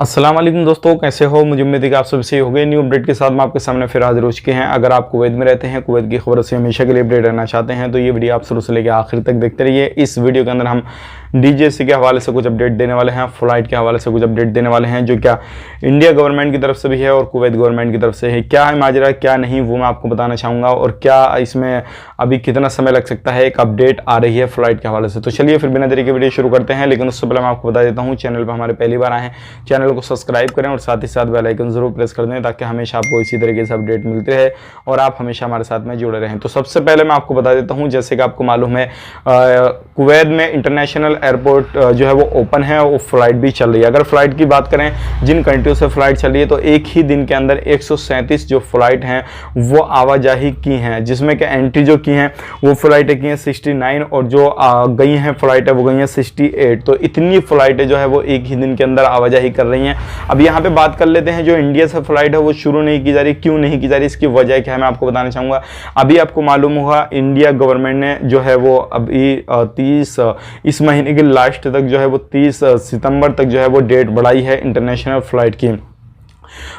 अस्सलाम वालेकुम दोस्तों, कैसे हो। मुझे उम्मीद है कि आप सब सही हो गए। न्यू अपडेट के साथ मैं आपके सामने फिर हाजिर हो चुके हैं। अगर आप कुवैत में रहते हैं, कुवैत की खबरों से हमेशा के लिए अपडेट रहना चाहते हैं तो ये वीडियो आप शुरू से लेकर आखिर तक देखते रहिए। इस वीडियो के अंदर हम डीजीएससी के हवाले से कुछ अपडेट देने वाले हैं, फ्लाइट के हवाले से कुछ अपडेट देने वाले हैं, जो क्या इंडिया गवर्नमेंट की तरफ से भी है और कुवैत गवर्नमेंट की तरफ से है। क्या है माजरा, क्या नहीं, वो मैं आपको बताना चाहूँगा और क्या इसमें अभी कितना समय लग सकता है। एक अपडेट आ रही है फ्लाइट के हवाले से। तो चलिए फिर बिना देरी के वीडियो शुरू करते हैं। लेकिन उससे पहले मैं आपको बता देता हूँ, चैनल पर हमारे पहली बार आए हैं, चैनल को सब्सक्राइब करें और साथ ही साथ बेल आइकन जरूर प्रेस कर दें ताकि हमेशा आपको इसी तरीके से अपडेट मिलते रहे और आप हमेशा हमारे साथ में जुड़े रहें। तो सबसे पहले मैं आपको बता देता हूं, जैसे कि आपको मालूम है कुवैत में इंटरनेशनल एयरपोर्ट जो है वो ओपन है, वो फ्लाइट भी चल रही है। अगर फ्लाइट की बात करें जिन कंट्रियों से फ्लाइट चल रही है तो एक ही दिन के अंदर 137 जो फ्लाइट हैं वो आवाजाही की हैं, जिसमें कि एंट्री जो की हैं वो फ्लाइटें की हैं 69 और जो गई हैं फ्लाइटें वो गई हैं 68। तो इतनी फ्लाइटें जो है वो एक ही दिन के अंदर आवाजाही कर रही हैं। अब यहाँ पे बात कर लेते हैं, जो इंडिया से फ्लाइट है वो शुरू नहीं की जा रही। क्यों नहीं की जा रही, इसकी वजह क्या है मैं आपको बताना चाहूँगा। अभी आपको मालूम होगा इंडिया गवर्नमेंट ने जो है वो अभी 30 इस महीने के लास्ट तक जो है वो 30 सितंबर तक जो है वो डेट बढ़ाई है इंटरनेशनल फ्लाइट की।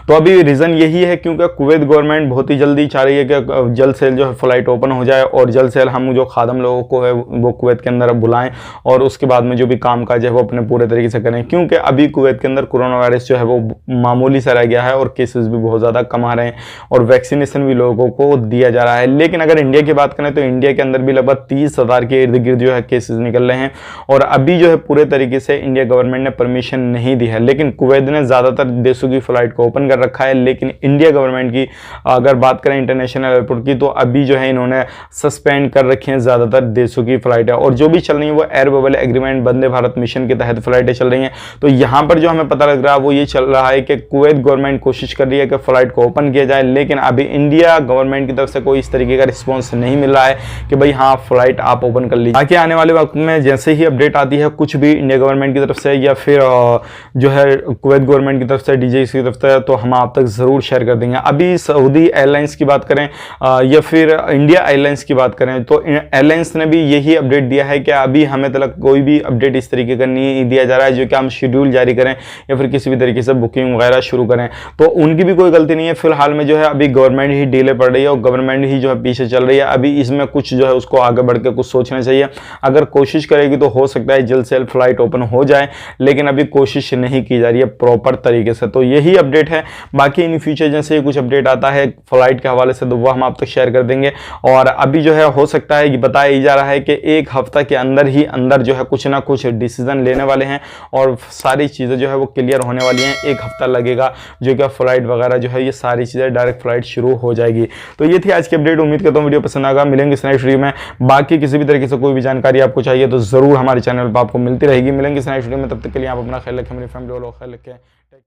तो अभी रीज़न यही है क्योंकि कुवैत गवर्नमेंट बहुत ही जल्दी चाह रही है कि जल्द से जो है फ्लाइट ओपन हो जाए और जल्द से हम जो खादम लोगों को है वो कुवैत के अंदर बुलाएं और उसके बाद में जो भी काम काज है वो अपने पूरे तरीके से करें। क्योंकि अभी कुवैत के अंदर कोरोना वायरस जो है वो मामूली सा रह गया है और केसेस भी बहुत ज़्यादा कम आ रहे हैं और वैक्सीनेशन भी लोगों को दिया जा रहा है। लेकिन अगर इंडिया की बात करें तो इंडिया के अंदर भी लगभग 30,000 के इर्द गिर्द जो है केसेस निकल रहे हैं और अभी जो है पूरे तरीके से इंडिया गवर्नमेंट ने परमिशन नहीं दी है। लेकिन कुवैत ने ज़्यादातर देशों की फ्लाइट को ओपन कर रखा है। लेकिन इंडिया गवर्नमेंट की अगर बात करें इंटरनेशनल एयरपोर्ट की तो अभी जो है इन्होंने सस्पेंड कर रखी हैं ज़्यादातर देशों की फ्लाइटें और जो भी चल रही है वो air bubble agreement Vande Bharat mission के तहत फ्लाइटें चल रही हैं। तो यहाँ पर जो हमें पता लग रहा है वो ये चल रहा है कि कुवैत गवर्नमेंट कोशिश कर रही है कि फ्लाइट को ओपन किया जाए, लेकिन अभी इंडिया गवर्नमेंट की तरफ से कोई इस तरीके का रिस्पॉन्स नहीं मिल रहा है कि भाई हाँ फ्लाइट आप ओपन कर लीजिए। बाकी आने वाले वक्त में जैसे ही अपडेट आती है कुछ भी इंडिया गवर्नमेंट की तरफ से या फिर जो है कुवैत गवर्नमेंट की तरफ से डीजीएससी की तरफ से तो हम आप तक ज़रूर शेयर कर देंगे। अभी सऊदी एयरलाइंस की बात करें या फिर इंडिया एयरलाइंस की बात करें तो एयरलाइंस ने भी यही अपडेट दिया है कि अभी हमें तक कोई भी अपडेट इस तरीके का नहीं दिया जा रहा है जो कि हम शेड्यूल जारी करें या फिर किसी भी तरीके से बुकिंग वगैरह शुरू करें। तो उनकी भी कोई गलती नहीं है। फिलहाल में जो है अभी गवर्नमेंट ही डीले पड़ रही है और गवर्नमेंट ही जो है पीछे चल रही है। अभी इसमें कुछ जो है उसको आगे बढ़ के कुछ सोचना चाहिए। अगर कोशिश करेगी तो हो सकता है जल्द से फ्लाइट ओपन हो जाए, लेकिन अभी कोशिश नहीं की जा रही है प्रॉपर तरीके से। तो यही अपडेट है। बाकी इन फ्यूचर जैसे कुछ अपडेट आता है फ्लाइट के हवाले से तो वो हम आप तक शेयर कर देंगे। और अभी जो है हो सकता है ये बताया जा रहा है कि एक हफ्ता के अंदर ही अंदर जो है कुछ ना कुछ डिसीजन लेने वाले हैं और सारी चीज़ें जो है वो क्लियर होने वाली हैं। एक हफ्ता लगेगा जो कि फ्लाइट वगैरह जो है ये सारी चीज़ें डायरेक्ट फ्लाइट शुरू हो जाएगी। तो ये थी आज की अपडेट। उम्मीद करता हूँ वीडियो पसंद आएगा। मिलेंगे इस नेक्स्ट वीडियो में। बाकी किसी भी तरीके से कोई भी जानकारी आपको चाहिए तो ज़रूर हमारे चैनल पर आपको मिलती रहेगी। मिलेंगे इस नेक्स्ट वीडियो में। तब तक के लिए आप अपना ख्याल रखें, मेरी फैमिली वालों का ख्याल रखें।